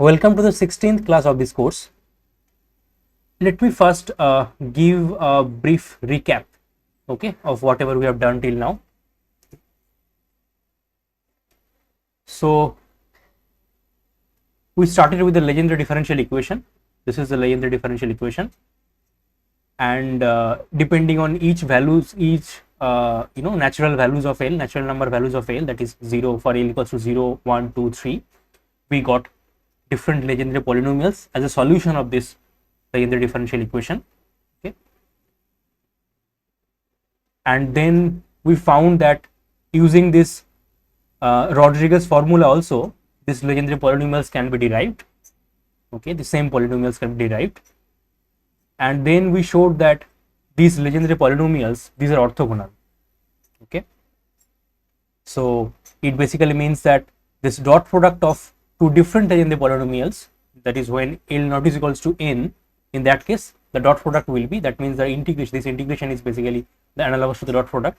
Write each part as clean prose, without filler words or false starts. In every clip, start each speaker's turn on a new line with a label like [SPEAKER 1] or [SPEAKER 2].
[SPEAKER 1] Welcome to the 16th class of this course. Let me first give a brief recap, okay, of whatever we have done till now. So we started with the Legendre differential equation. This is the Legendre differential equation, and depending on each values, natural values of L, natural number values of L, that is 0 for L equals to 0, 1, 2, 3, we got different Legendre polynomials as a solution of this Legendre differential equation. Okay, and then we found that using this Rodriguez formula also, this Legendre polynomials can be derived. Okay, the same polynomials can be derived, and then we showed that these Legendre polynomials, these are orthogonal. Okay, so it basically means that this dot product of two different Legendre polynomials, that is when L not is equals to n, in that case the dot product will be, that means the integration, this integration is basically the analogous to the dot product,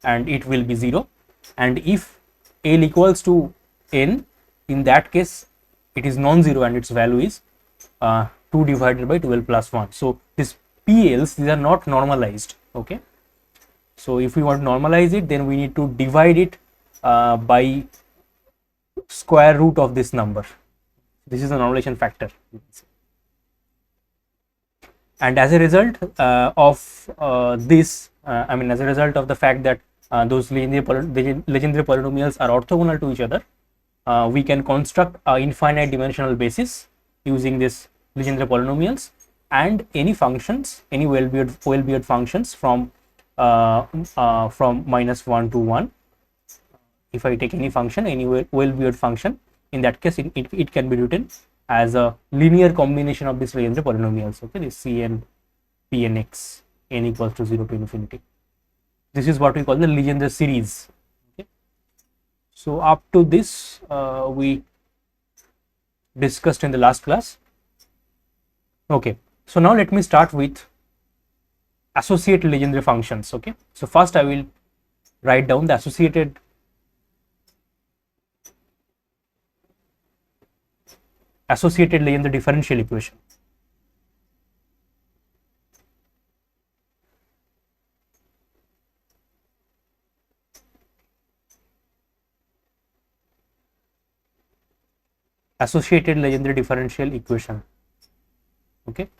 [SPEAKER 1] and it will be 0. And if L equals to n, in that case it is non-zero and its value is 2 divided by 12 plus 1. So these PLs, these are not normalized. Okay, so if we want to normalize it, then we need to divide it by square root of this number. This is the normalization factor, and as a result of this, as a result of the fact that those Legendre polynomials are orthogonal to each other, we can construct an infinite dimensional basis using this Legendre polynomials, and any functions, any well-behaved functions from -1 to 1. If I take any function, any well-behaved function, in that case it can be written as a linear combination of these Legendre polynomials. Okay, this Cn, Pn x, n equals to 0 to infinity. This is what we call the Legendre series. Okay, so up to this we discussed in the last class. Okay, so now let me start with associated Legendre functions. Okay, so first I will write down the associated Legendre differential equation. Associated Legendre differential equation. Okay,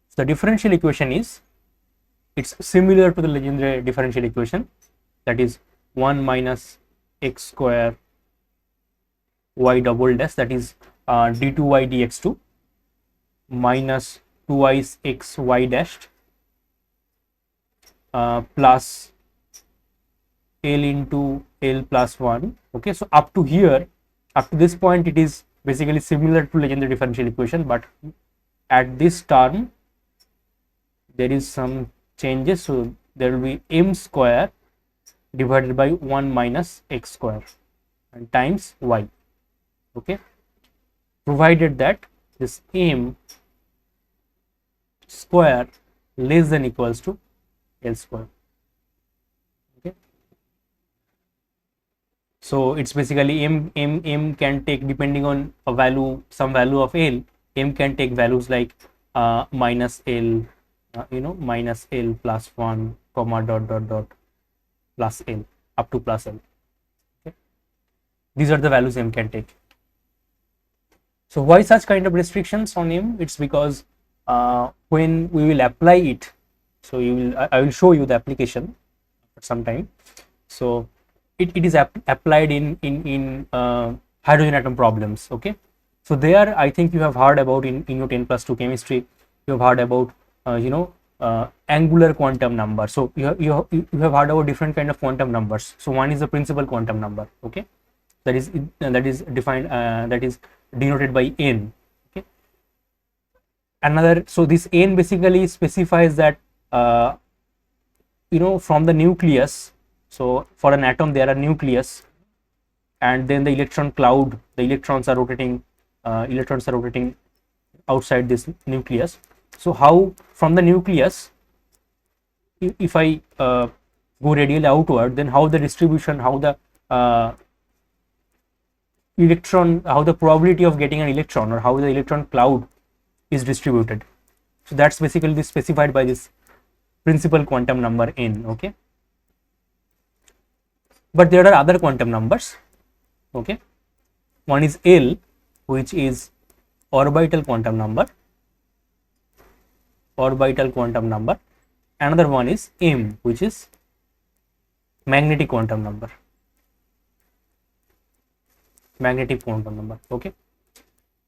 [SPEAKER 1] so the differential equation is, it's similar to the Legendre differential equation, that is 1 minus x square y double dash, that is d2y dx2 minus 2y x y dashed plus L into L plus 1. Okay, so up to here, up to this point, it is basically similar to Legendre differential equation, but at this term there is some changes, so there will be m square divided by 1 minus x square and times y. Okay, provided that this m square less than equals to L square. Okay, so it's basically m can take, depending on a value, some value of L, m can take values like minus L, minus L plus 1, comma dot dot dot plus L up to plus L. Okay, these are the values m can take. So why such kind of restrictions on m? It's because when we will apply it, so I will show you the application at some time. So it is applied in hydrogen atom problems. Okay, so there I think you have heard about in your 10+2 chemistry, you have heard about angular quantum number. So you have heard about different kind of quantum numbers. So one is the principal quantum number. Okay, that is defined, that is denoted by n. Okay, another, so this n basically specifies that from the nucleus, so for an atom there are nucleus, and then the electron cloud, the electrons are rotating outside this nucleus. So how from the nucleus, if I go radially outward, then how the distribution, how the electron, how the probability of getting an electron, or how the electron cloud is distributed. So that's basically specified by this principal quantum number n. Okay, but there are other quantum numbers. Okay, one is L, which is orbital quantum number. Another one is M, which is magnetic quantum number. Okay,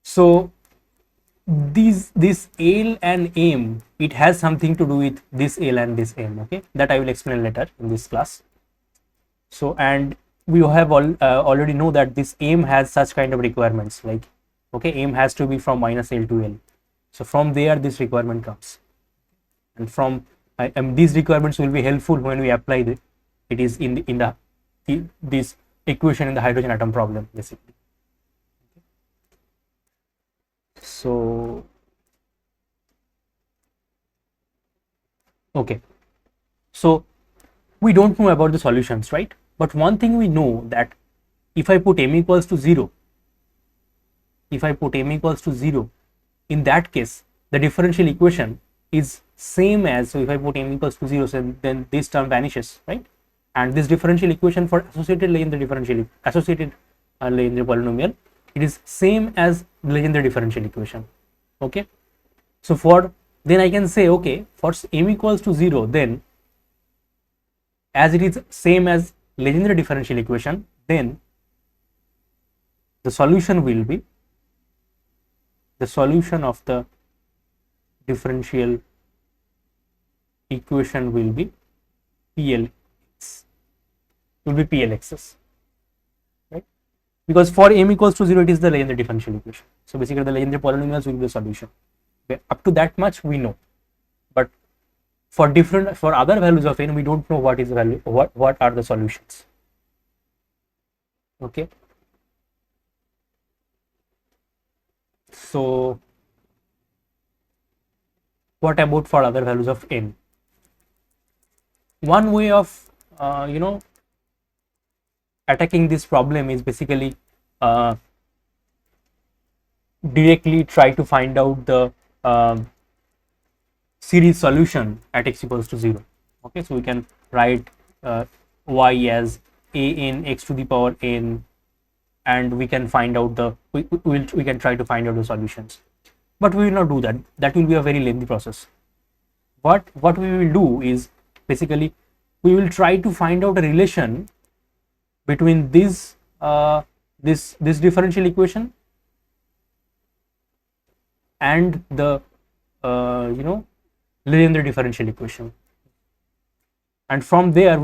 [SPEAKER 1] so this L and M, it has something to do with this L and this M. Okay, that I will explain later in this class. So, and we have already know that this M has such kind of requirements, like, okay, M has to be from -L to L. So from there this requirement comes, and from these requirements will be helpful when we apply it is in this equation in the hydrogen atom problem, basically. So okay, so we don't know about the solutions, right? But one thing we know, that if I put m equals to 0, in that case the differential equation is same as, so if I put m equals to 0, so then this term vanishes, right? And this differential equation for associated Legendre polynomial, it is same as Legendre differential equation. Okay, so for then I can say, okay, for m equals to 0, then as it is same as Legendre differential equation, then the solution will be, the solution of the differential equation will be PLXs, right? Because for m equals to 0, it is the Legendre differential equation. So basically the Legendre polynomials will be the solution. Okay, up to that much we know, but for other values of n, we don't know what is the value, what are the solutions. Okay, so what about for other values of n? One way of attacking this problem is basically directly try to find out the series solution at x equals to 0. Okay, so we can write y as a n x to the power n, and we can find out the we can try to find out the solutions, but we will not do that. That will be a very lengthy process. What we will do is basically we will try to find out a relation between this differential equation and the Legendre differential equation, and from there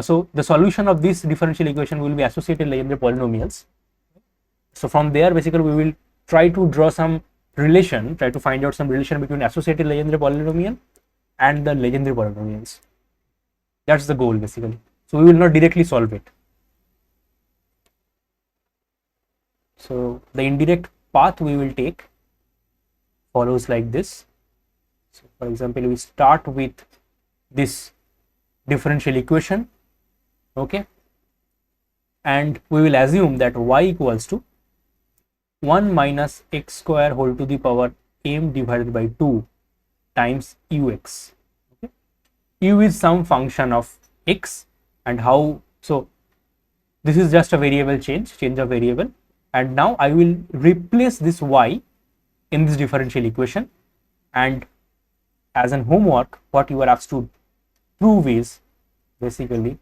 [SPEAKER 1] so the solution of this differential equation will be associated Legendre polynomials. So from there basically we will try to draw some relation, try to find out some relation between associated Legendre polynomial and the Legendre polynomials. That's the goal basically. So we will not directly solve it. So the indirect path we will take follows like this. So for example, we start with this differential equation, okay, and we will assume that y equals to 1 minus x square whole to the power m divided by 2 times ux. Okay, u is some function of x, and how, so this is just a variable change of variable, and now I will replace this y in this differential equation, and as an homework what you are asked to prove is basically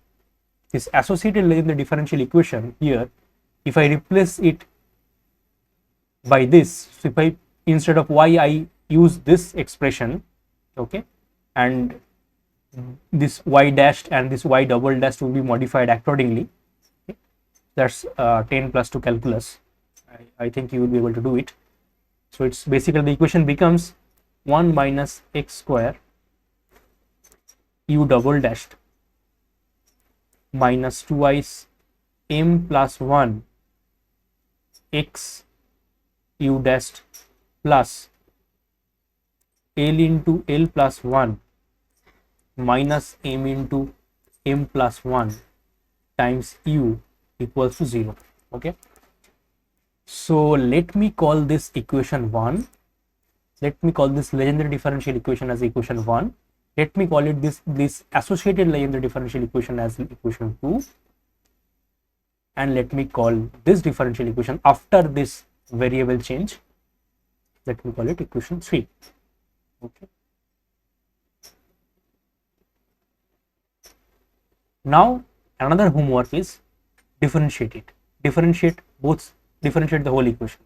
[SPEAKER 1] this associated Legendre differential equation here. If I replace it by this, so if I, instead of y, I use this expression, okay, and this y dashed and this y double dashed will be modified accordingly. Okay, that's 10 plus 2 calculus. I think you will be able to do it. So it's basically the equation becomes 1 minus x square u double dashed minus 2i's m plus 1 x u dashed plus l into l plus 1 minus m into m plus 1 times u equals to 0. Okay, So let me call this equation 1. Let me call this Legendre differential equation as equation 1. Let me call it this associated Legendre differential equation as equation 2. And let me call this differential equation after this variable change, let me call it equation 3. Okay. Now another homework is differentiate it. Differentiate the whole equation.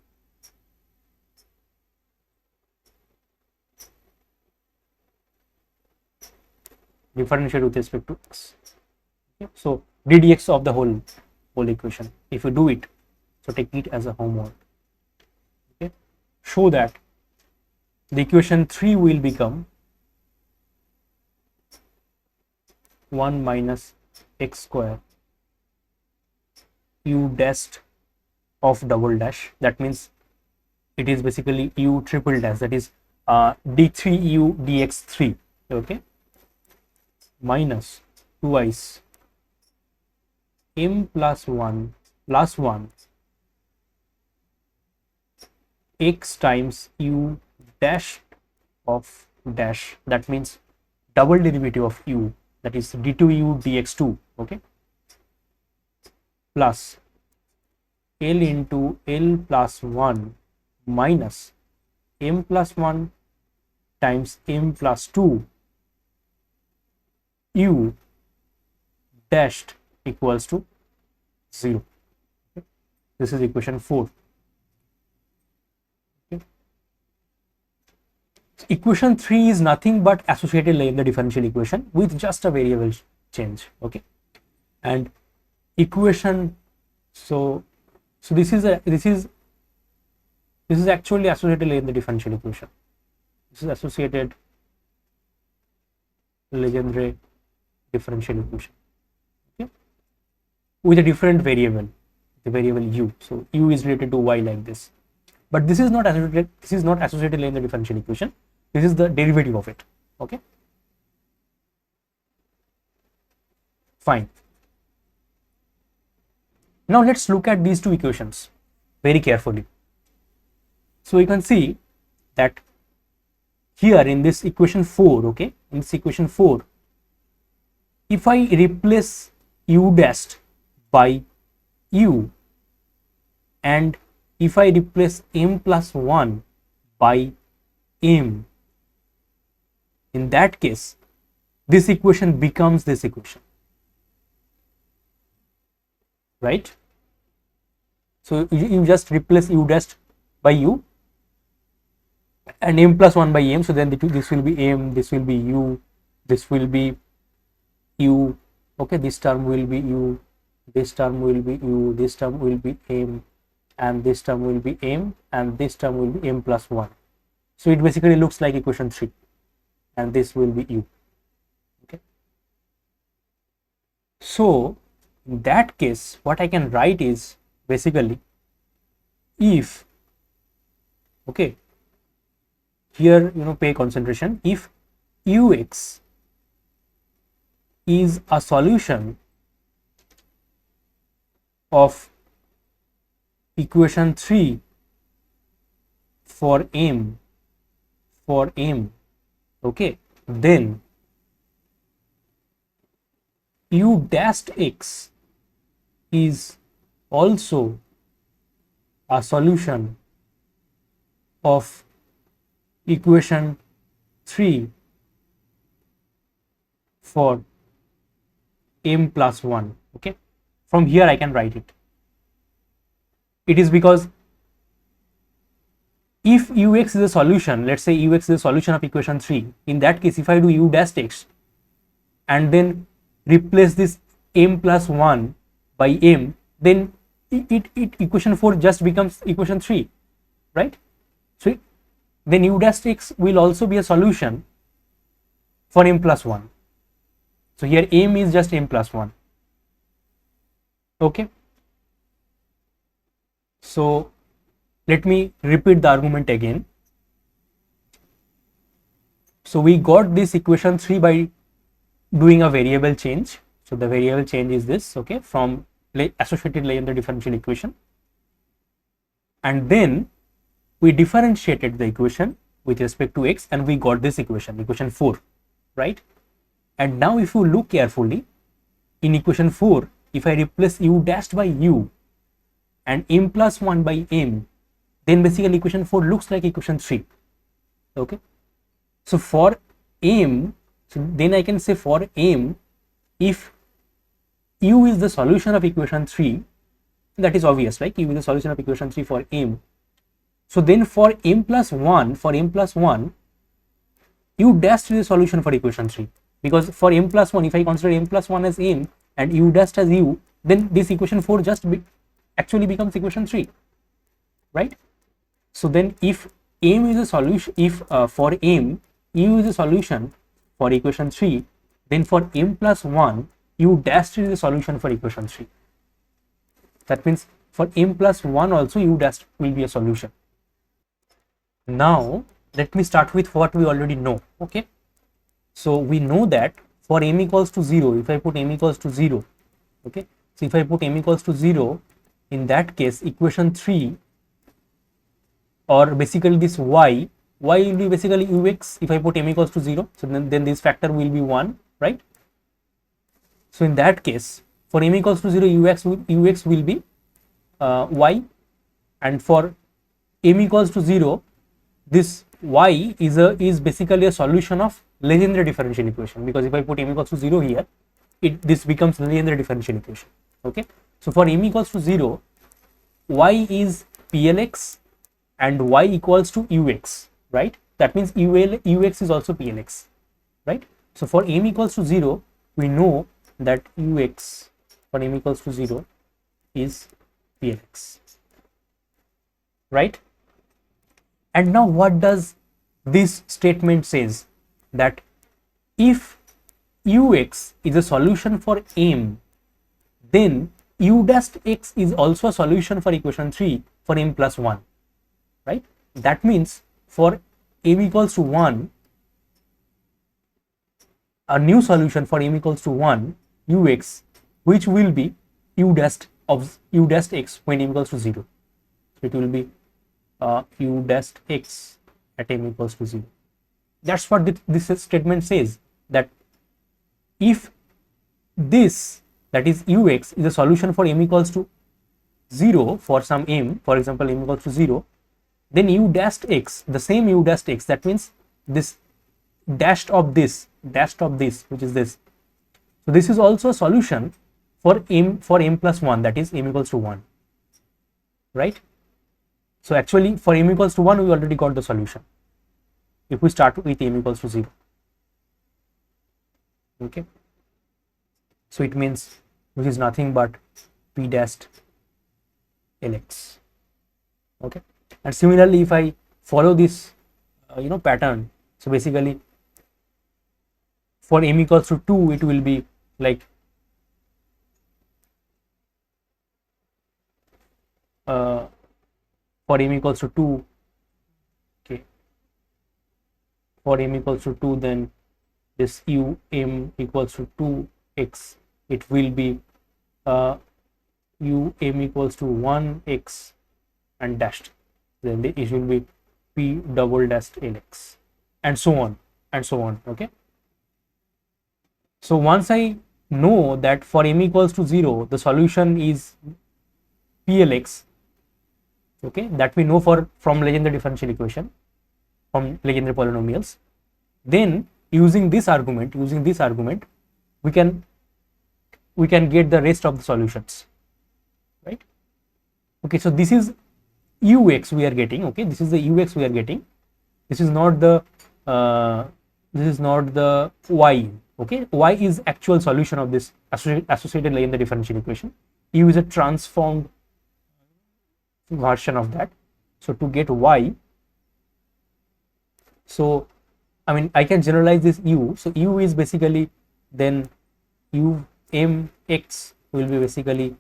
[SPEAKER 1] Differentiate with respect to x. Okay. So ddx of the whole equation. If you do it, so take it as a homework. Okay. Show that the equation 3 will become 1 minus x square u dash of double dash. That means it is basically u triple dash, that is d3u dx3. Okay, minus twice m plus 1 x times u dash of dash, that means double derivative of u, that is d2u dx2. Okay, plus l into l plus 1 minus m plus 1 times m plus 2 u dashed equals to 0. Okay. This is equation 4. Okay. So equation 3 is nothing but associated Legendre differential equation with just a variable change. Okay, and equation, so this is actually associated Legendre differential equation. This is associated Legendre differential equation. Okay, with a different variable, the variable u. So u is related to y like this, but this is not associated. This is not associated Legendre differential equation. This is the derivative of it. Okay, fine. Now let's look at these two equations very carefully. So you can see that here in this equation 4, okay, in this equation 4, if I replace u dashed by u and if I replace m plus 1 by m, in that case this equation becomes this equation, right? So you just replace u dashed by u and m plus 1 by m, so then this will be m, this will be u, this will be u. Okay, this term will be u, this term will be u, this term will be m, and this term will be m, and this term will be m plus 1. So it basically looks like equation 3, and this will be u. Okay, so in that case what I can write is basically, if, okay, here pay concentration, if ux is a solution of equation 3 for m, okay, then u dashed x is also a solution of equation 3 for m plus 1. Okay, from here I can write it. It is because if ux is a solution, let's say ux is a solution of equation 3, in that case if I do u dash x and then replace this m plus 1 by m, then equation 4 just becomes equation 3, right? So then u dash x will also be a solution for m plus 1. So here m is just m plus 1. Okay, so let me repeat the argument again. So we got this equation 3 by doing a variable change. So the variable change is this, okay, from associated Legendre differential equation, and then we differentiated the equation with respect to x, and we got this equation, equation 4, right? And now if you look carefully, in equation 4, if I replace u dashed by u and m plus 1 by m, then basically equation 4 looks like equation 3. Okay, so for m, so then I can say for m, if u is the solution of equation 3, that is obvious, right? U is the solution of equation 3 for m. So then for m plus 1, u dash is the solution for equation 3, because for m plus 1, if I consider m plus 1 as m and u dash as u, then this equation 4 just actually becomes equation 3, right? So then if m is a solution, if for m u is a solution for equation 3, then for m plus 1 u dash is the solution for equation 3. That means for m plus 1 also u dash will be a solution. Now let me start with what we already know. Okay, so we know that for m equals to 0, if I put m equals to 0, okay, so if I put m equals to 0, in that case equation 3, or basically this y will be basically ux if I put m equals to 0, so then this factor will be 1, right? So in that case for m equals to 0, ux will be y, and for m equals to 0, this y is basically a solution of Legendre differential equation, because if I put m equals to 0 here, this becomes Legendre differential equation. Okay, so for m equals to 0, y is plx and y equals to ux, right? That means ux is also plx, right? So for m equals to 0, we know that ux for m equals to 0 is plx, right? And now what does this statement says? That if ux is a solution for m, then u dash x is also a solution for equation 3 for m plus 1, right? That means for m equals to 1, a new solution for m equals to 1 ux, which will be u dash x when m equals to 0. So it will be u dash x at m equals to 0. That's what this statement says, that if this, that is ux, is a solution for m equals to 0 for some m, for example m equals to 0, then u dash x, the same u dash x, that means this dashed of this, which is this, so this is also a solution for m plus 1, that is m equals to 1, right? So actually for m equals to 1, we already got the solution if we start with m equals to 0. Okay, so it means, which is nothing but p dashed lx. Okay, and similarly if I follow this pattern, so basically for m equals to 2, it will be like for m equals to 2, okay, for m equals to 2, then this u m equals to 2x, it will be u m equals to 1x and dashed, then it will be p double dashed lx, and so on and so on. Okay, so once I know that for m equals to 0, the solution is plx, okay, that we know from Legendre differential equation, from Legendre polynomials, then using this argument, we can get the rest of the solutions, right? Okay, so this is ux we are getting. Okay, this is the ux we are getting. This is not the y. Okay, y is actual solution of this associated Legendre differential equation. U is a transformed version of that. So to get y, so I mean I can generalize this u. So u is basically, then u m x will be basically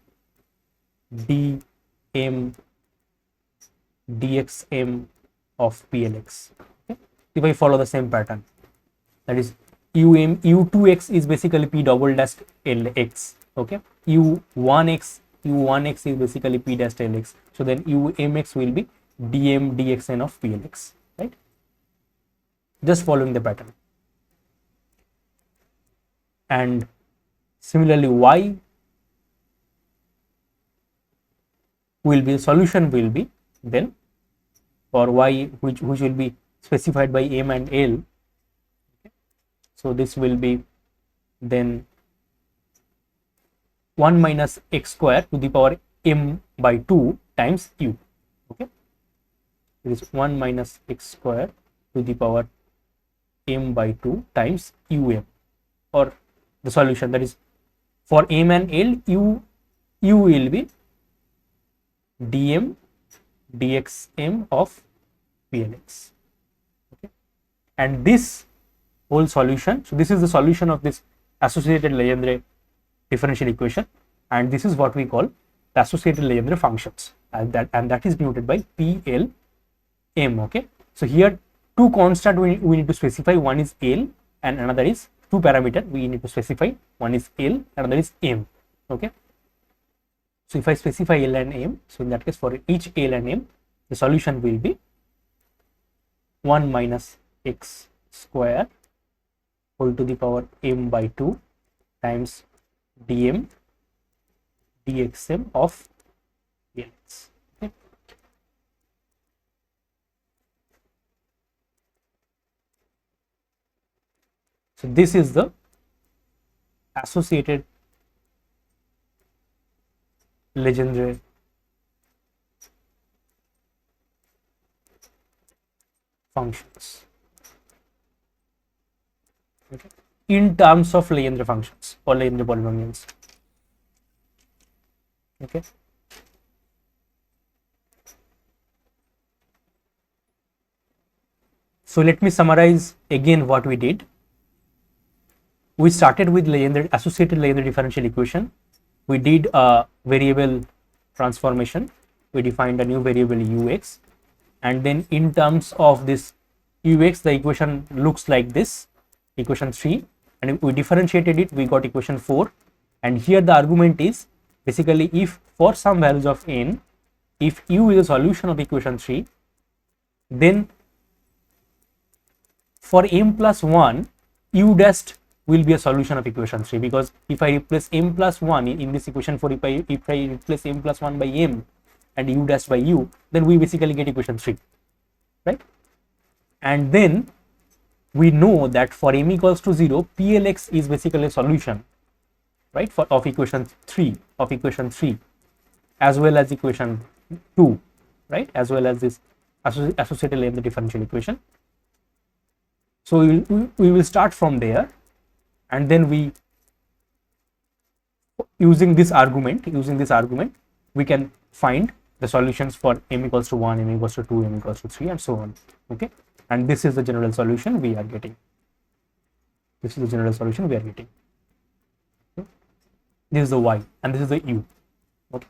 [SPEAKER 1] d m dx m of plx. Okay, if I follow the same pattern, that is u2x is basically p double dash lx. Okay, u1x u1x is basically p dash lx. So then umx will be dm dxn of plx, right? Just following the pattern. And similarly, y will be, solution will be then for y which will be specified by m and l. Okay. So this will be then 1 minus x square to the power m by 2 times u. Okay, it is 1 minus x square to the power m by 2 times um, or the solution, that is for m and l, u will be dm dxm of plx. Okay, and this whole solution, so this is the solution of this associated Legendre differential equation, and this is what we call the associated Legendre functions, and that is denoted by plm. Okay, so here two constant we need to specify, one is l and another is, two parameter we need to specify, one is l, another is m. Okay, so if I specify l and m, so in that case for each l and m, the solution will be 1 minus x square whole to the power m by 2 times dm dxm of plx. Okay. So this is the associated Legendre functions, okay, in terms of Legendre functions or Legendre polynomials. Okay, so let me summarize again what we did. We started with Legendre, associated Legendre differential equation. We did a variable transformation. We defined a new variable ux, and then in terms of this ux, the equation looks like this, equation 3, and we differentiated it, we got equation 4. And here the argument is basically, if for some values of n, if u is a solution of equation 3, then for m plus 1, u dash will be a solution of equation 3, because if I replace m plus 1 in this equation 4, if I replace m plus 1 by m and u dash by u, then we basically get equation 3, right? And then we know that for m equals to 0, plx is basically a solution, right, for of equation 3, as well as equation 2, right, as well as this associated Legendre differential equation. So we will start from there, and then we, using this argument, we can find the solutions for m equals to 1, m equals to 2, m equals to 3, and so on. Okay, and this is the general solution we are getting. This is the general solution we are getting. Okay. This is the y and this is the u. Okay,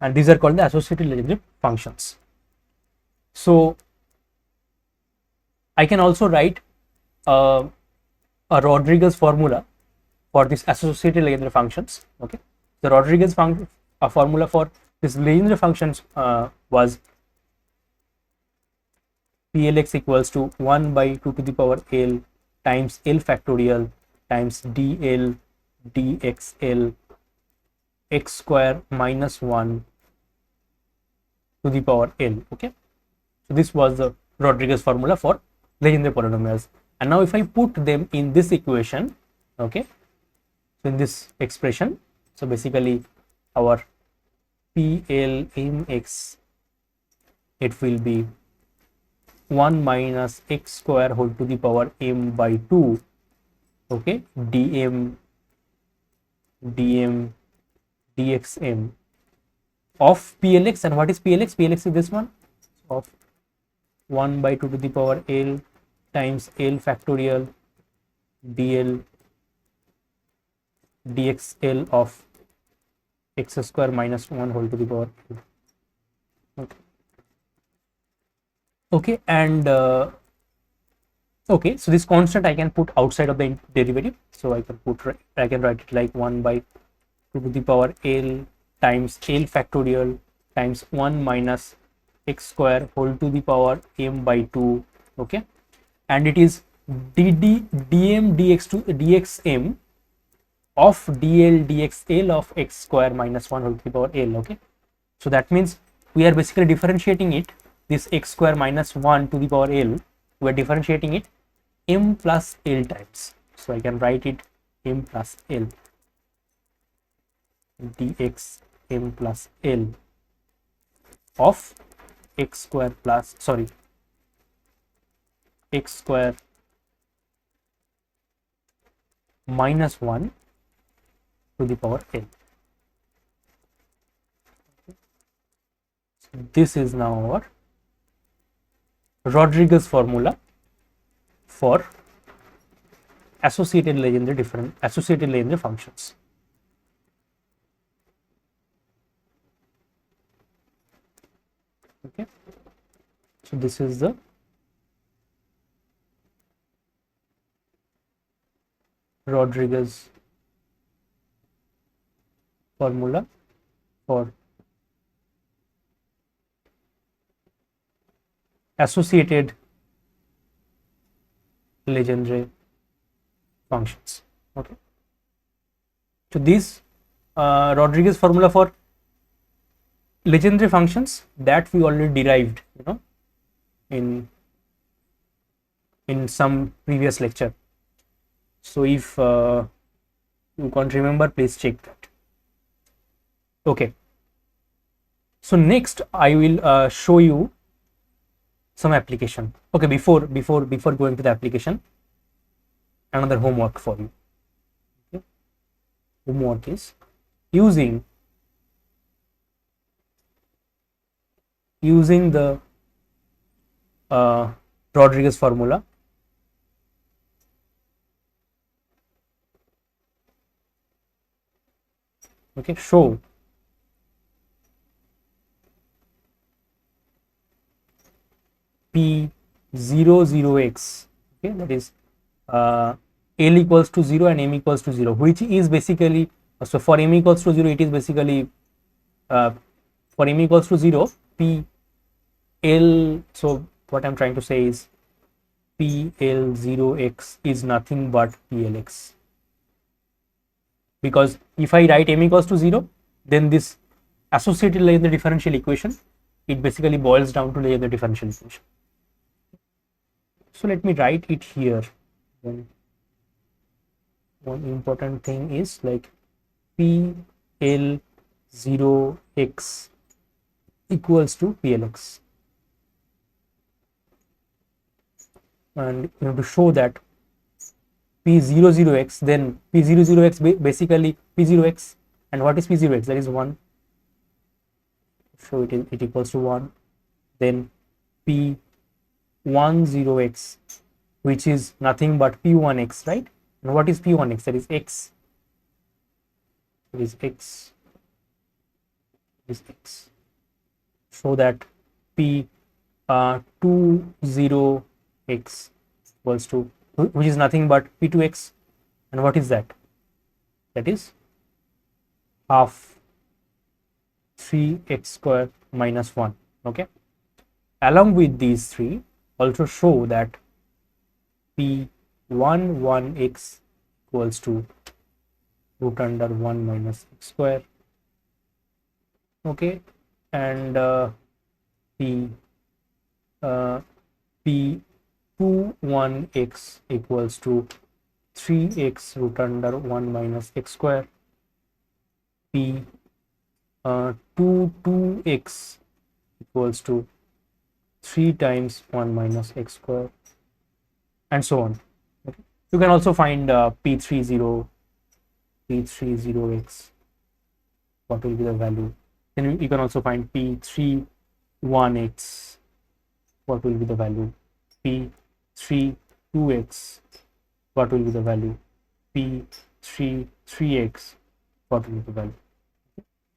[SPEAKER 1] and these are called the associated Legendre functions. So I can also write a Rodriguez formula for this associated Legendre functions. Okay, the Rodriguez formula for this Legendre functions was plx equals to 1 by 2 to the power l times l factorial times dl dxl x square minus 1 to the power l. Okay, so this was the Rodriguez formula for Legendre polynomials. And now if I put them in this equation, okay, so in this expression, so basically our plmx, it will be 1 minus x square whole to the power m by 2, okay, dm dxm of plx. And what is plx? Plx is this one, of 1 by 2 to the power l times l factorial dl dxl of x square minus 1 whole to the power l. Okay, okay, and okay, so this constant I can put outside of the derivative, so I can write it like 1 by 2 to the power L times L factorial times 1 minus x square whole to the power m by 2. Okay, and it is dm dx to dxm of dl dxl of x square minus 1 whole to the power L. Okay, so that means we are basically differentiating it, this x square minus 1 to the power L, we are differentiating it m plus L times. So I can write it m plus L dx m plus L of x square plus, sorry, x square minus 1 to the power L. So this is now our Rodriguez formula for associated Legendre functions. Okay, so this is the Rodriguez formula for associated Legendre functions. Okay, so this Rodriguez formula for Legendre functions that we already derived, in some previous lecture. So if you can't remember, please check that. Okay, so next I will show you some application. Okay, before going to the application, another homework for you. Okay. Homework is using the Rodriguez formula okay, show P00x, okay, that is L equals to 0 and m equals to 0, which is basically, so for m equals to 0 it is basically for m equals to 0 P L, so what I'm trying to say is PL0x is nothing but PLX, because if I write m equals to 0, then this associated Legendre differential equation, it basically boils down to Legendre differential equation. So let me write it here. Then one important thing is like PL0x equals to PLX, and you have to show that P00x, then P00x basically P0x, and what is P0x? That is 1. So it equals to 1. Then P10x, which is nothing but P1x, right? And what is P1x? That is x. It is x. It is x. So that P20x equals to, which is nothing but P2x, and what is that? That is half 3x square minus 1. Okay, along with these three, also show that P11x equals to root under 1 minus x square. Okay, and P21x equals to 3x root under 1 minus x square. P22x equals to 3 times 1 minus x square, and so on. Okay. You can also find P30x, what will be the value. Then you can also find P31x, what will be the value. P32x, what will be the value. P33x, what will be the value.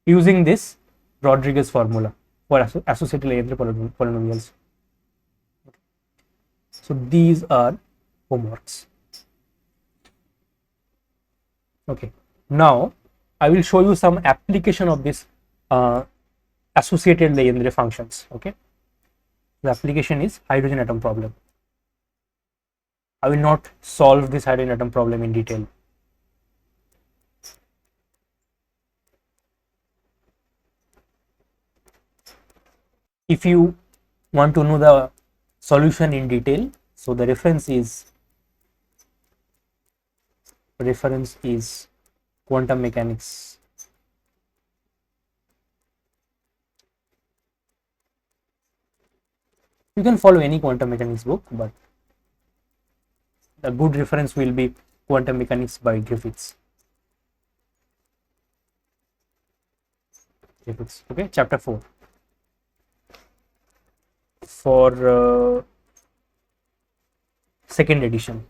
[SPEAKER 1] Using this Rodriguez formula for associated Legendre polynomials. So these are homeworks. Okay, now I will show you some application of this associated Legendre functions. Okay, the application is hydrogen atom problem. I will not solve this hydrogen atom problem in detail. If you want to know the solution in detail, so the reference is quantum mechanics. You can follow any quantum mechanics book, but the good reference will be Quantum Mechanics by Griffiths. Okay, chapter 4. For second edition.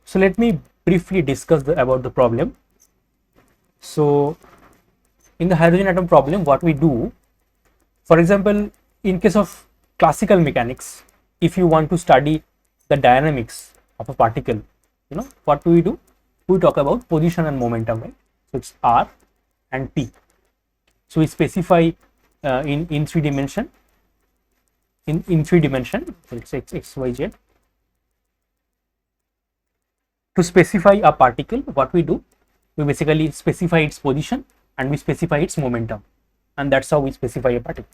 [SPEAKER 1] So let me briefly discuss about the problem. So in the hydrogen atom problem, what we do, for example, in case of classical mechanics, if you want to study the dynamics of a particle, what do? We talk about position and momentum, right? So it's R and T. So we specify in 3 dimension, in 3 dimension, let's say x, y, z. To specify a particle, what we do, we basically specify its position and we specify its momentum, and that's how we specify a particle,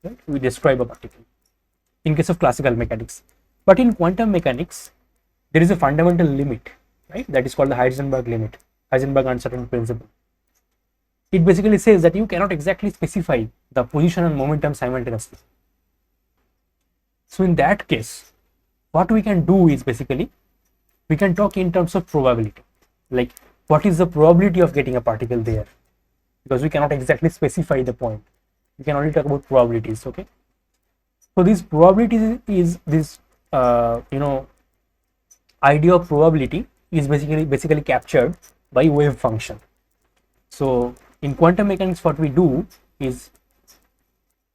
[SPEAKER 1] right? We describe a particle in case of classical mechanics. But in quantum mechanics, there is a fundamental limit, right? That is called the Heisenberg limit, Heisenberg uncertainty principle. It basically says that you cannot exactly specify the position and momentum simultaneously. So in that case, what we can do is basically we can talk in terms of probability, like what is the probability of getting a particle there, because we cannot exactly specify the point. We can only talk about probabilities. Okay, so this probability is this idea of probability is basically captured by wave function. So in quantum mechanics, what we do is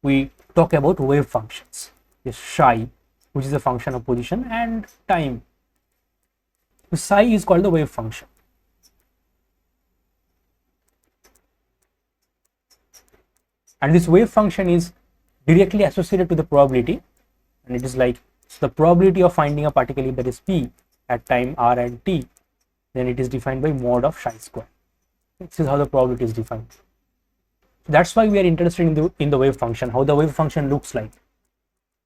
[SPEAKER 1] we talk about wave functions, this psi, which is a function of position and time. So psi is called the wave function. And this wave function is directly associated to the probability, and it is like the probability of finding a particle, if that is P at time R and T, then it is defined by mod of psi square. This is how the probability is defined. That's why we are interested in the wave function, how the wave function looks like.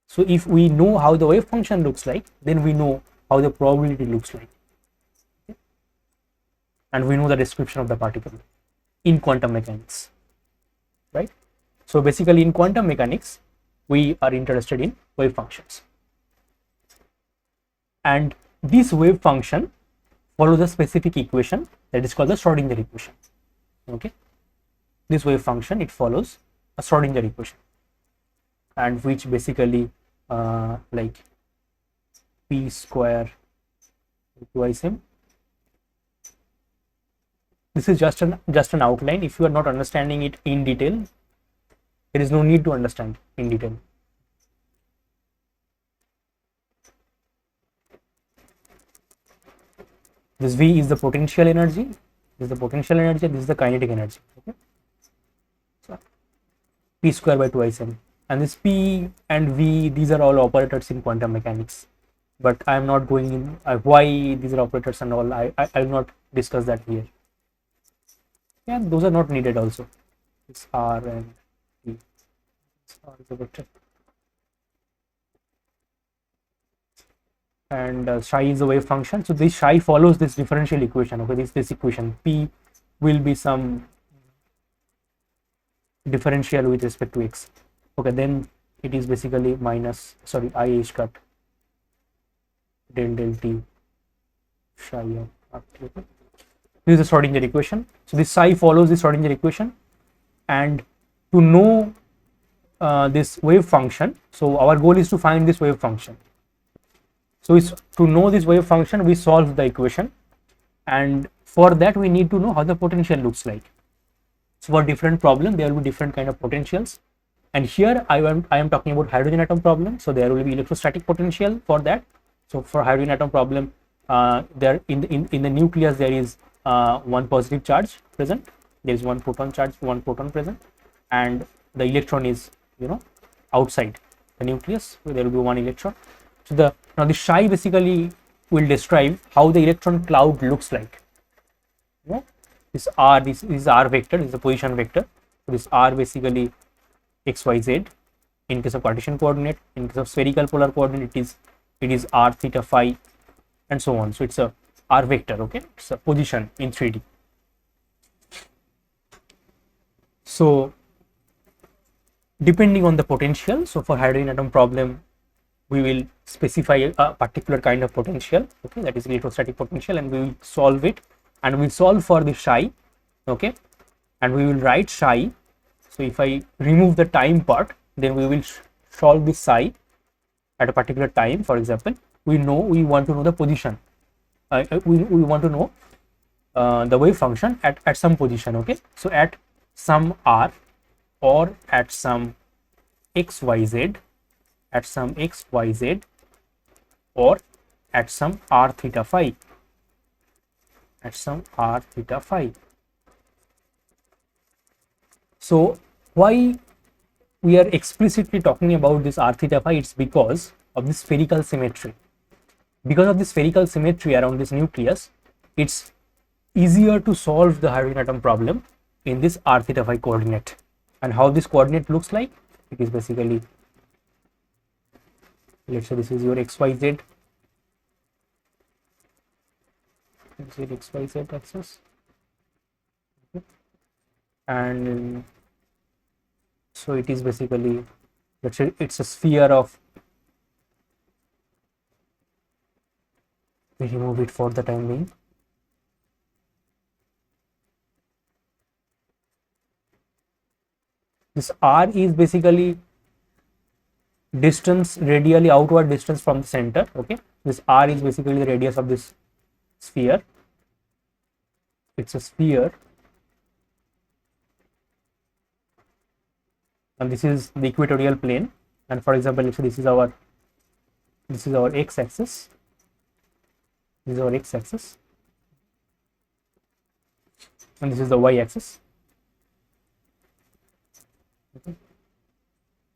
[SPEAKER 1] So if we know how the wave function looks like, then we know how the probability looks like, and we know the description of the particle in quantum mechanics, right? So basically in quantum mechanics, we are interested in wave functions, and this wave function follows a specific equation that is called the Schrodinger equation. Okay, this wave function, it follows a Schrodinger equation, and which basically like p square twice m. This is just an outline. If you are not understanding it in detail, there is no need to understand in detail. This V is the potential energy, this is the potential energy, this is the kinetic energy. Okay, so p square by 2m, and this p and v, these are all operators in quantum mechanics, but I am not going in why these are operators and all. I will not discuss that here. Yeah, those are not needed also. It's R and T. R is a vector. And psi is a wave function. So this psi follows this differential equation. Okay, this equation P will be some differential with respect to x. Okay, then it is basically minus, sorry, I h cut del t psi of r t. Okay, this is the Schrodinger equation. So this psi follows the Schrodinger equation, and to know this wave function, so our goal is to find this wave function. So it's to know this wave function, we solve the equation, and for that we need to know how the potential looks like. So for different problem, there will be different kind of potentials, And here I am talking about hydrogen atom problem, so there will be electrostatic potential for that. So for hydrogen atom problem, there in the nucleus there is one positive charge present, there is one proton charge, one proton present, and the electron is, you know, outside the nucleus, so there will be one electron. So now the psi basically will describe how the electron cloud looks like. You know, this is r vector, is the position vector. So this r basically x, y, z in case of Cartesian coordinate. In case of spherical polar coordinate, it is r, theta, phi, and so on. So it's a r vector. Okay, it's a position in 3D. So depending on the potential, so for hydrogen atom problem, we will specify a particular kind of potential, okay, that is electrostatic potential, and we will solve it, and we solve for the psi, okay, and we will write psi. So if I remove the time part, then we will solve this psi at a particular time. For example, we want to know the position, we want to know the wave function at some position, okay. So at some r, or at some xyz, at some xyz, or at some r theta phi, at some r theta phi. So why we are explicitly talking about this r theta phi? It's because of this spherical symmetry. Because of the spherical symmetry around this nucleus, it's easier to solve the hydrogen atom problem in this r theta phi coordinate. And how this coordinate looks like, it is basically, let's say this is your xyz, xyz axis, okay. And so it is basically, let's say it's a sphere of, we remove it for the time being. This r is basically distance, radially outward distance from the center, okay. This r is basically the radius of this sphere. It's a sphere, and this is the equatorial plane. And for example, let's say this is our x-axis, this is our x-axis, and this is the y-axis. Okay.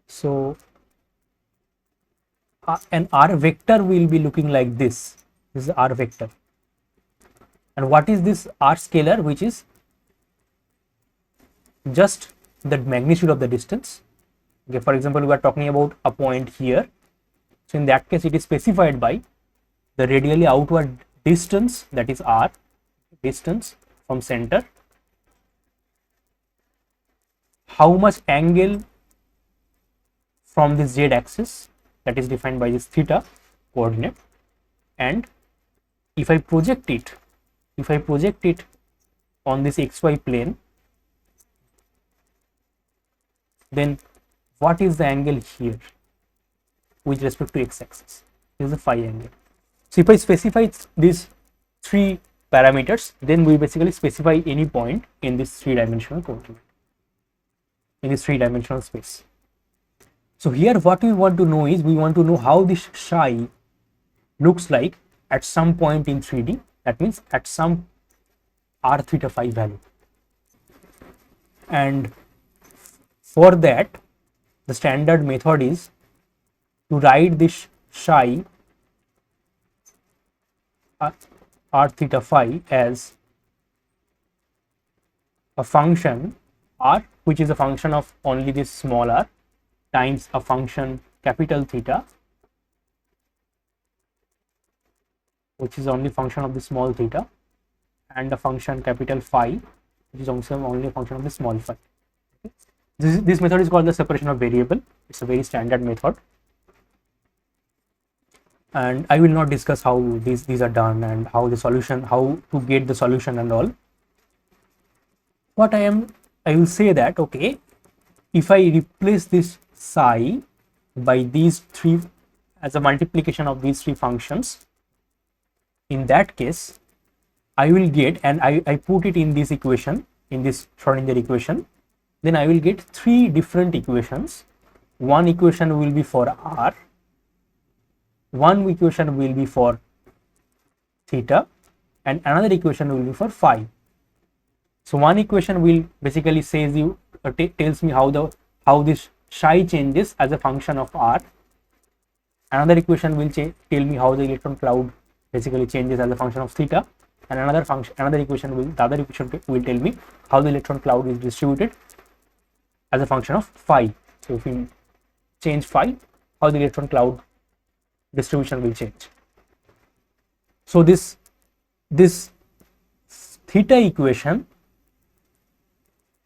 [SPEAKER 1] So an r vector will be looking like this. This is r vector. And what is this r scalar? Which is just the magnitude of the distance. Okay, for example, we are talking about a point here. So in that case, it is specified by the radially outward distance, that is r, distance from center, how much angle from this z axis, that is defined by this theta coordinate, and if I project it on this xy plane, then what is the angle here with respect to x-axis? This is the phi angle. So if I specify these three parameters, then we basically specify any point in this three-dimensional coordinate, in this three-dimensional space. So here what we want to know is, we want to know how this psi looks like at some point in 3D, that means at some r theta phi value. And for that, the standard method is to write this psi r theta phi as a function r, which is a function of only this small r, times a function capital theta, which is only function of the small theta, and a function capital phi, which is also only a function of the small phi. Okay. This method is called the separation of variable. It's a very standard method, and I will not discuss how these are done and how the solution, how to get the solution and all. What I will say that, okay, if I replace this psi by these three as a multiplication of these three functions, in that case I will get, and I put it in this equation, in this Schrodinger equation, then I will get three different equations. One equation will be for r, one equation will be for theta, and another equation will be for phi. So one equation will basically says you tells me how this psi changes as a function of r. Another equation will tell me how the electron cloud basically changes as a function of theta, and another equation will tell me how the electron cloud is distributed as a function of phi. So if we change phi, how the electron cloud distribution will change. So this theta equation,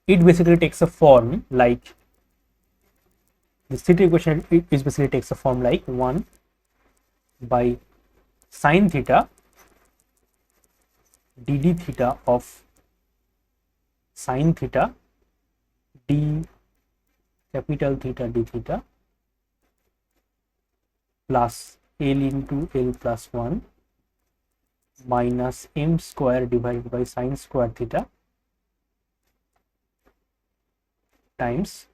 [SPEAKER 1] it basically takes a form like this. Theta equation it basically takes a form like 1 by sine theta dd theta of sine theta d capital theta d theta plus L into L plus 1 minus m square divided by sine square theta times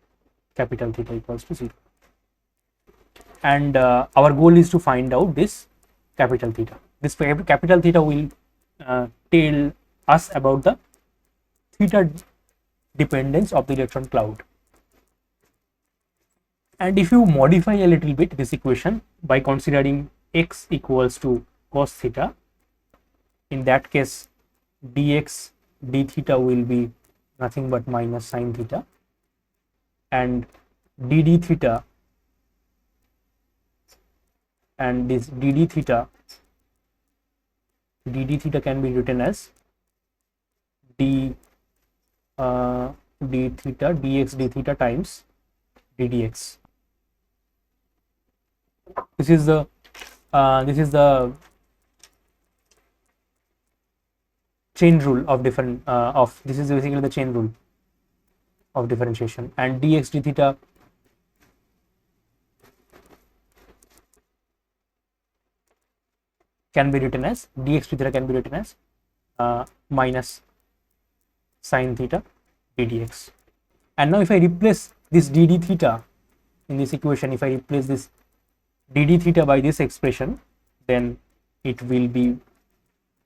[SPEAKER 1] capital theta equals to 0. And our goal is to find out this capital theta. This capital theta will tell us about the theta dependence of the electron cloud. And if you modify a little bit this equation by considering x equals to cos theta, in that case dx d theta will be nothing but minus sine theta, and dd theta and this dd theta can be written as d theta dx d theta times ddx. This is the chain rule of different this is basically the chain rule of differentiation. And dx d theta can be written as minus sine theta ddx. And now if I replace this dd theta in this equation, if I replace this dd theta by this expression, then it will be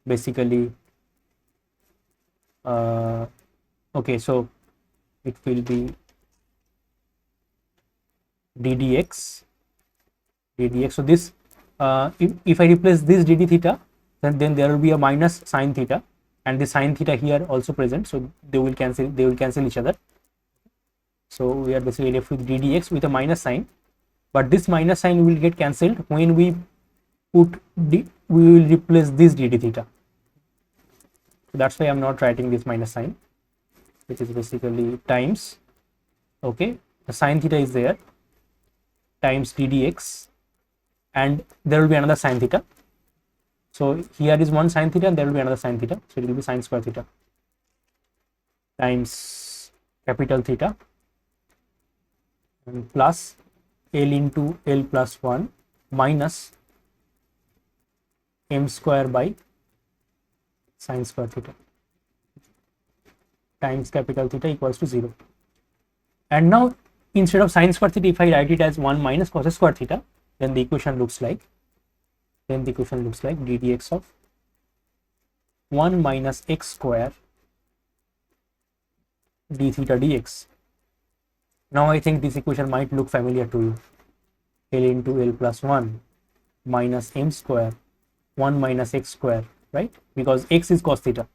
[SPEAKER 1] basically okay, so it will be ddx. So this if I replace this dd theta, then there will be a minus sine theta, and the sine theta here also present, so they will cancel each other. So we are basically left with ddx with a minus sign, but this minus sign will get cancelled when we we will replace this dd theta. So that's why I'm not writing this minus sign, which is basically times, okay, the sine theta is there, times ddx, and there will be another sine theta. So here is one sine theta and there will be another sine theta, so it will be sine square theta times capital theta and plus L into L plus 1 minus m square by sine square theta times capital theta equals to 0. And now instead of sine square theta, if I write it as 1 minus cos square theta, then the equation looks like ddx of 1 minus x square d theta dx. Now I think this equation might look familiar to you. L into L plus 1 minus m square 1 minus x square, right? Because x is cos theta,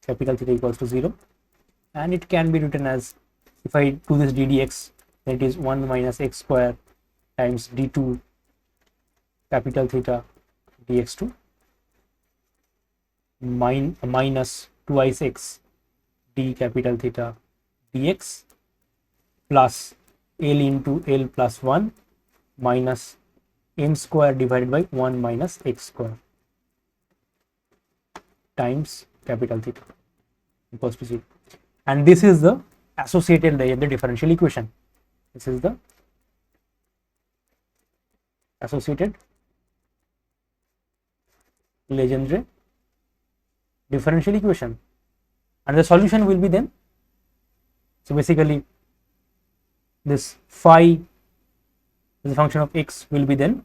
[SPEAKER 1] capital theta equals to 0, and it can be written as, if I do this ddx, then it is 1 minus x square times d2 capital theta dx2 minus twice x d capital theta dx plus L into L plus 1 minus m square divided by 1 minus x square times capital theta equals to 0. And this is the associated Legendre differential equation. This is the associated Legendre differential equation, and the solution will be then So basically this phi as a function of x will be then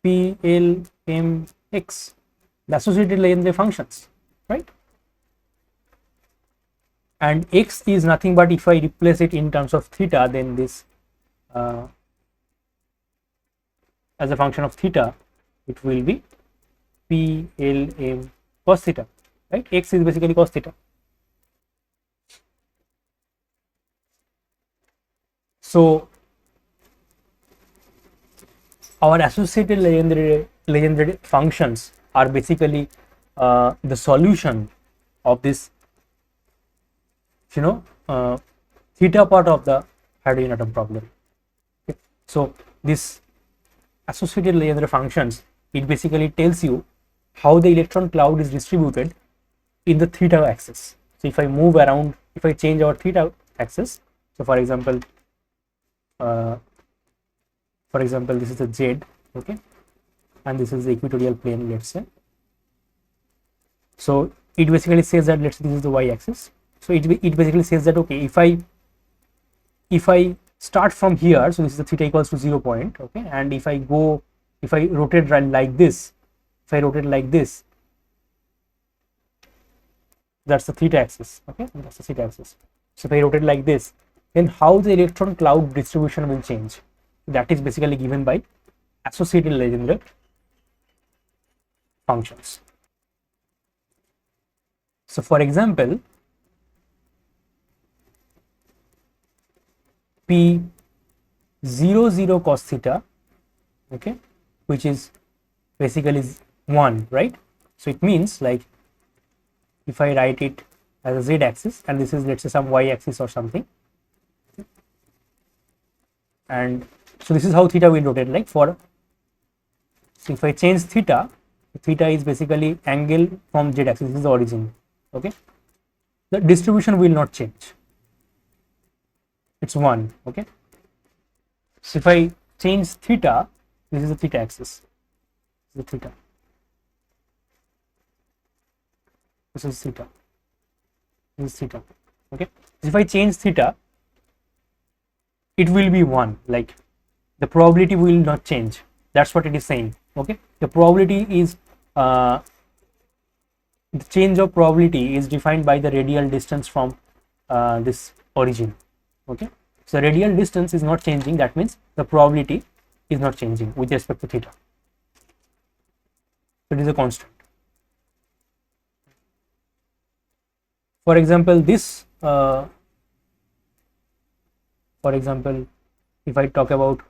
[SPEAKER 1] p l m x, the associated Legendre functions, right? And x is nothing but, if I replace it in terms of theta, then this as a function of theta, it will be p l m cos theta, right? X is basically cos theta. So our associated Legendre functions are basically the solution of this, theta part of the hydrogen atom problem. Okay. So this associated Legendre functions, it basically tells you how the electron cloud is distributed in the theta axis. So if I move around, if I change our theta axis, so for example this is the z, okay, and this is the equatorial plane, let's say. So it basically says that, let's say this is the y axis. So it basically says that, okay, if I start from here, so this is the theta equals to 0 point, okay, and if I rotate like this, that's the theta axis, okay, that's the theta axis. So if I rotate like this, then how the electron cloud distribution will change, that is basically given by associated Legendre functions. So for example, p 0 cos theta, okay, which is basically 1, right? So it means, like, if I write it as a z axis, and this is, let's say, some y axis or something, and so this is how theta will rotate, like, so if I change theta is basically angle from z axis, this is the origin, okay, the distribution will not change, it's 1, okay. So if I change theta, this is the theta axis, this is theta, this is theta, this is theta, okay. So if I change theta, it will be 1, like the probability will not change, that's what it is saying, okay. The probability is the change of probability is defined by the radial distance from this origin, okay. So radial distance is not changing, that means the probability is not changing with respect to theta, so it is a constant. For example, this if I talk about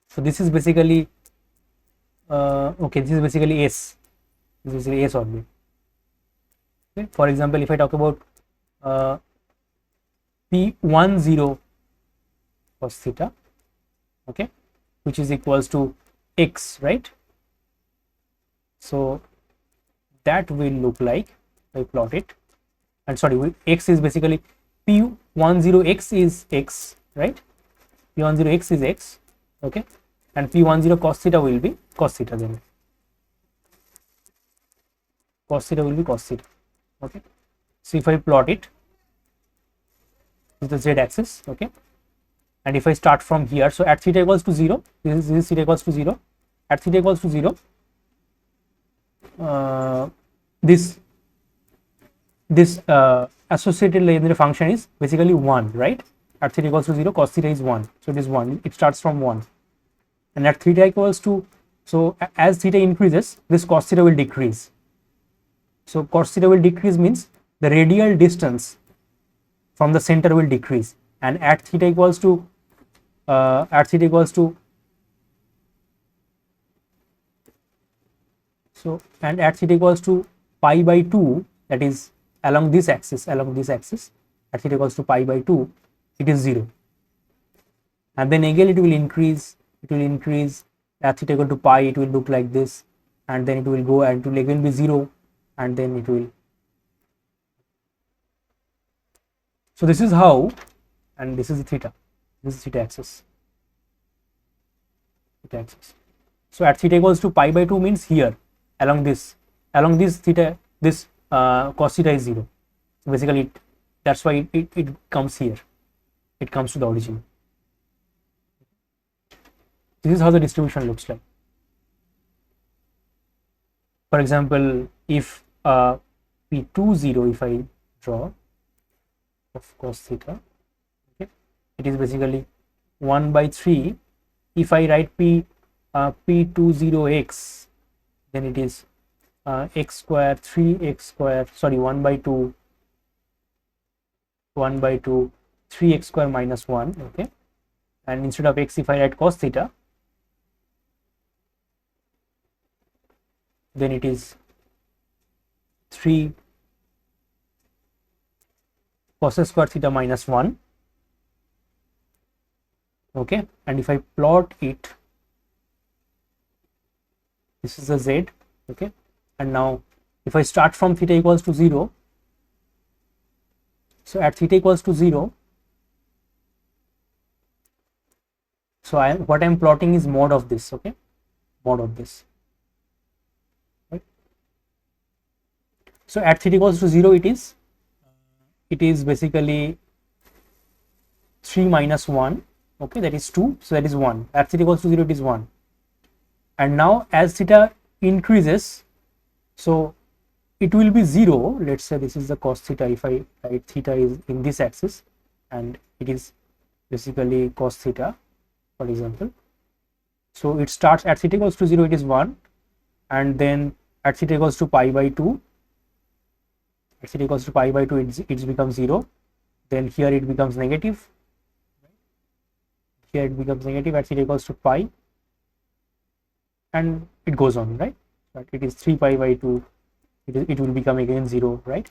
[SPEAKER 1] so this is basically okay, this is basically S, this is basically S orbit, okay. For example, if I talk about p10 cos theta, okay, which is equals to x, right? So that will look like, I plot it, and sorry, x is basically p10x is x, right? p10x is x, okay, and p10 cos theta will be cos theta, then cos theta will be cos theta, okay. So if I plot it, this is the z axis, okay, and if I start from here, so at theta equals to 0, this is theta equals to 0, at theta equals to 0, this associated Legendre function is basically 1, right? At theta equals to 0, cos theta is 1, so it is 1, it starts from 1, and at theta equals to, so as theta increases, this cos theta will decrease, so cos theta will decrease means the radial distance from the center will decrease, and at theta equals to so, and at theta equals to pi by 2, that is along this axis, at theta equals to pi by 2, it is 0, and then again it will increase, at theta equal to pi, it will look like this, and then it will go and it will again be 0, and then it will, so this is how, and this is the theta, this is theta axis, theta axis. So at theta equals to pi by 2 means here along this theta, this cos theta is 0. Basically that's why it comes here, it comes to the origin. This is how the distribution looks like. For example, if P20, if I draw of cos theta, okay, it is basically 1 by 3. If I write P20x, then it is x square 3x square, sorry, 1 by 2 3x square minus 1, okay, and instead of x, if I write cos theta, then it is 3 cos square theta minus 1, okay, and if I plot it, this is the z, okay, and now if I start from theta equals to 0, so at theta equals to 0, so what I am plotting is mod of this, okay, mod of this, right? So at theta equals to 0, it is basically 3 minus 1, okay, that is 2, so that is 1. At theta equals to 0, it is 1. And now as theta increases, so it will be 0. Let's say this is the cos theta. If I write theta is in this axis and it is basically cos theta, for example, so it starts at theta equals to 0, it is 1, and then at theta equals to pi by 2, at theta equals to pi by 2, it becomes 0. Then here it becomes negative, here it becomes negative at theta equals to pi, and it goes on, right? But it is 3 pi by 2, it will become again 0, right?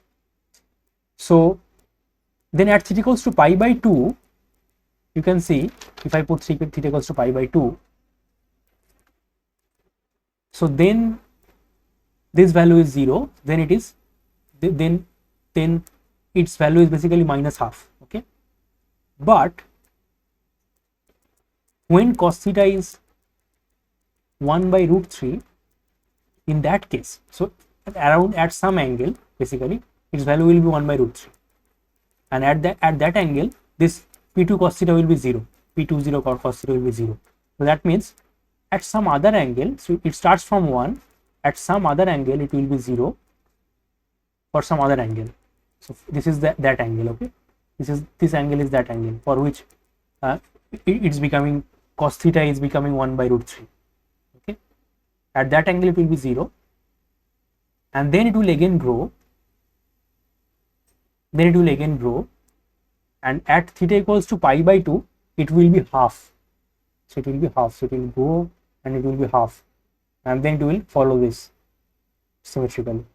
[SPEAKER 1] So then at theta equals to pi by 2, you can see if I put theta equals to pi by 2, so then this value is 0, then it is then its value is basically minus half, okay. But when cos theta is 1 by root 3, in that case, so at some angle, basically its value will be 1 by root 3, and at that angle, this P2 cos theta will be 0, P20 cos theta will be 0. So that means at some other angle, so it starts from 1, at some other angle it will be 0 for some other angle. So this is that angle, okay, this angle is that angle for which it's becoming, cos theta is becoming 1 by root 3, okay. At that angle it will be 0, and then it will again grow, and at theta equals to pi by 2, it will be half. So it will be half, so it will go and it will be half, and then it will follow this symmetrically,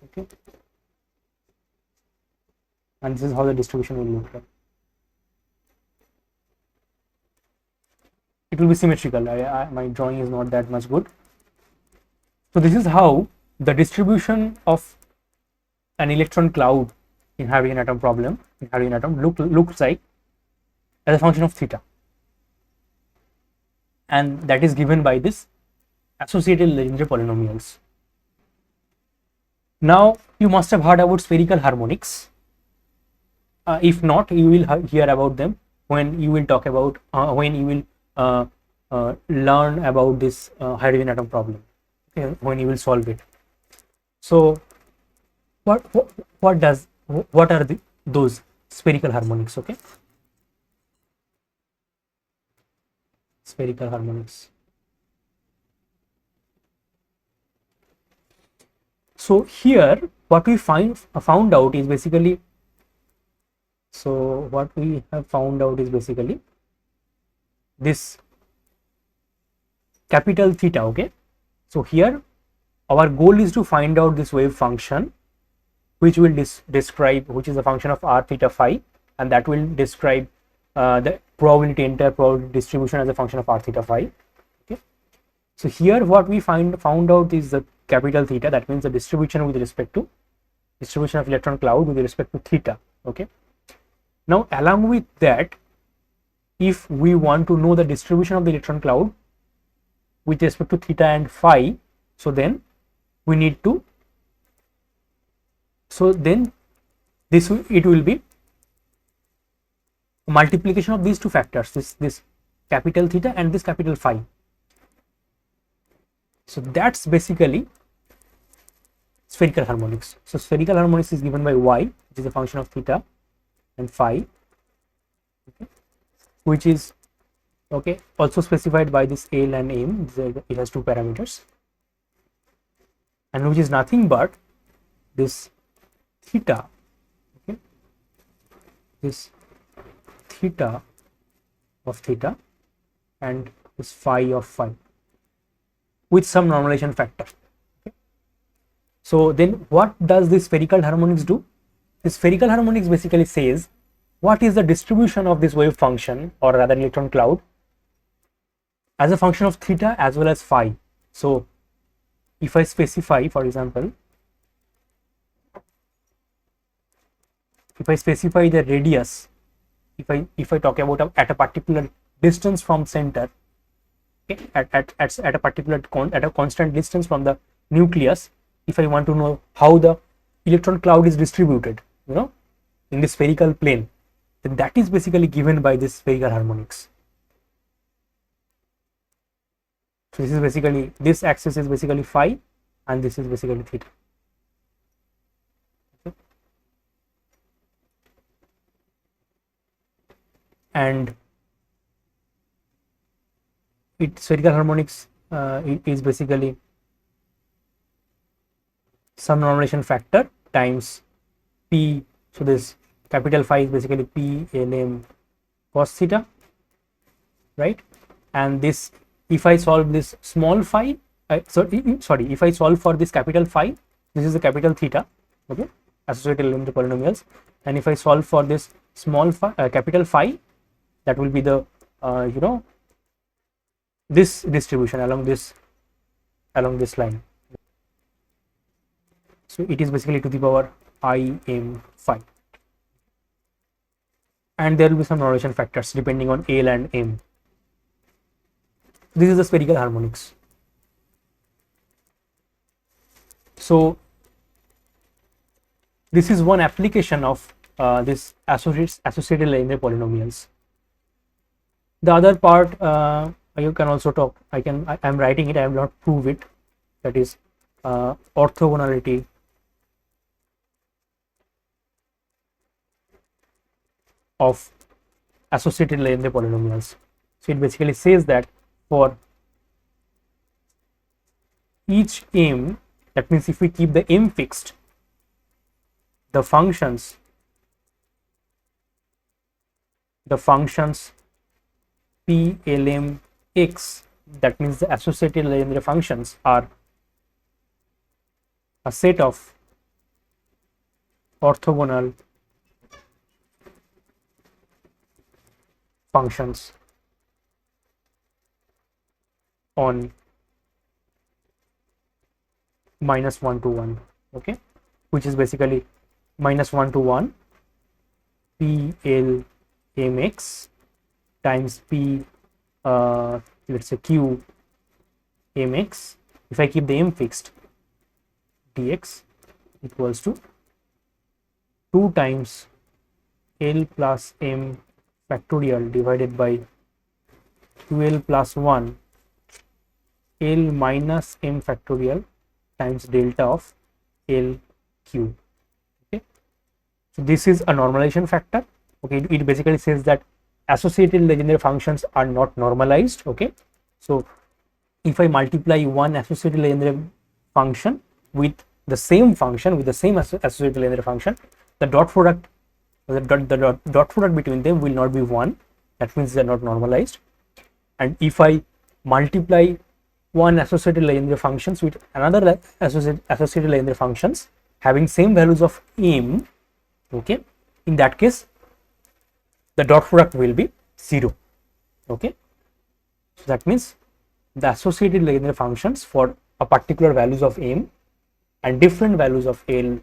[SPEAKER 1] okay. And this is how the distribution will look like. It will be symmetrical. My drawing is not that much good. So this is how the distribution of an electron cloud in hydrogen atom problem, looks like as a function of theta, and that is given by this associated Legendre polynomials. Now you must have heard about spherical harmonics. If not, you will hear about them when you will talk about when you will learn about this hydrogen atom problem, okay, when you will solve it. So what are those spherical harmonics, okay? Spherical harmonics. So here what we found out is basically, this capital theta, okay. So here our goal is to find out this wave function, which will describe, which is a function of r theta phi, and that will describe the entire probability distribution as a function of r theta phi, okay. So here what we found out is the capital theta, that means the distribution of electron cloud with respect to theta, okay. Now along with that, if we want to know the distribution of the electron cloud with respect to theta and phi, so then we need to, so then this it will be multiplication of these two factors, this capital theta and this capital phi. So that's basically spherical harmonics. So spherical harmonics is given by y, which is a function of theta and phi, okay, which is okay also specified by this L and M. It has two parameters, and which is nothing but this theta, okay, this theta of theta and this phi of phi with some normalization factor. Okay. So then what does this spherical harmonics do? This spherical harmonics basically says what is the distribution of this wave function, or rather electron cloud, as a function of theta as well as phi. So if I specify, for example, if I specify the radius, if I talk about at a particular distance from center, okay, at a particular at a constant distance from the nucleus, if I want to know how the electron cloud is distributed, you know, in the spherical plane, then that is basically given by this spherical harmonics. So this is basically, this axis is basically phi and this is basically theta. Okay. And spherical harmonics it is basically some normalization factor times p. So this capital phi is basically p lm cos theta, right? And this, if I solve this small phi, if I solve for this capital phi, this is the capital theta, okay, associated Legendre polynomials, and if I solve for this small phi, capital phi, that will be the you know, this distribution along this line. So it is basically to the power I m phi, and there will be some normalization factors depending on L and M. This is the spherical harmonics. So this is one application of this associated Legendre polynomials. The other part you can also talk, I am writing it, I have not proved it, that is orthogonality of associated Legendre polynomials. So it basically says that for each m, that means if we keep the m fixed, the functions p lm x, that means the associated Legendre functions, are a set of orthogonal functions on -1 to 1, okay, which is basically -1 to 1 p l mx times p let's say q mx. If I keep the m fixed, dx equals to 2 times l plus m factorial divided by 2l plus 1 l minus m factorial times delta of l cube. Okay, so this is a normalization factor. Okay, it basically says that associated Legendre functions are not normalized. Okay, so if I multiply one associated Legendre function with the same function, with the same associated Legendre function, the dot product between them will not be 1. That means they are not normalized. And if I multiply one associated Legendre functions with another associated Legendre functions having same values of m, okay, in that case the dot product will be 0. Okay, so that means the associated Legendre functions for a particular values of m and different values of l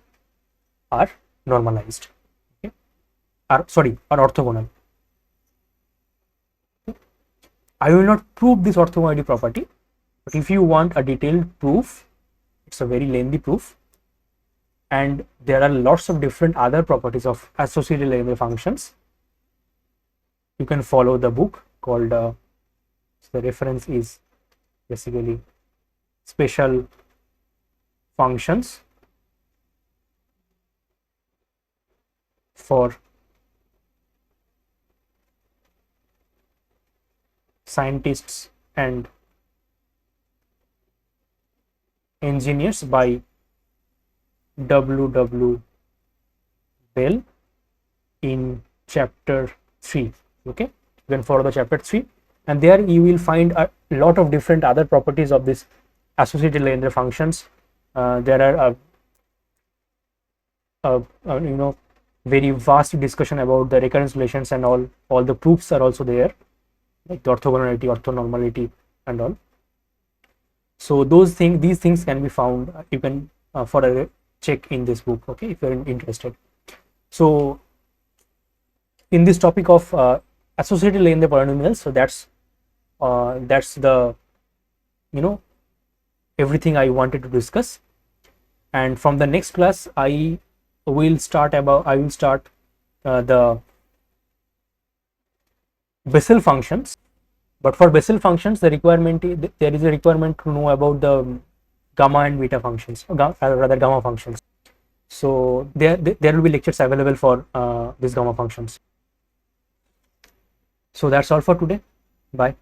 [SPEAKER 1] are normalized, okay, are orthogonal. I will not prove this orthogonality property, but if you want a detailed proof, it's a very lengthy proof, and there are lots of different other properties of associated Legendre functions. You can follow the book called the reference is basically Special Functions for Scientists and Engineers by W. Bell in chapter 3. Okay, you can follow the chapter 3, and there you will find a lot of different other properties of this associated Legendre functions. There are very vast discussion about the recurrence relations, and all the proofs are also there, like the orthogonality, orthonormality, and all. So these things can be found. You can for a check in this book, okay, if you're interested. So in this topic of associated Legendre polynomials, so that's the everything I wanted to discuss. And from the next class I will start the Bessel functions. But for Bessel functions, there is a requirement to know about the gamma and beta functions, rather gamma functions. So there will be lectures available for these gamma functions. So that's all for today. Bye.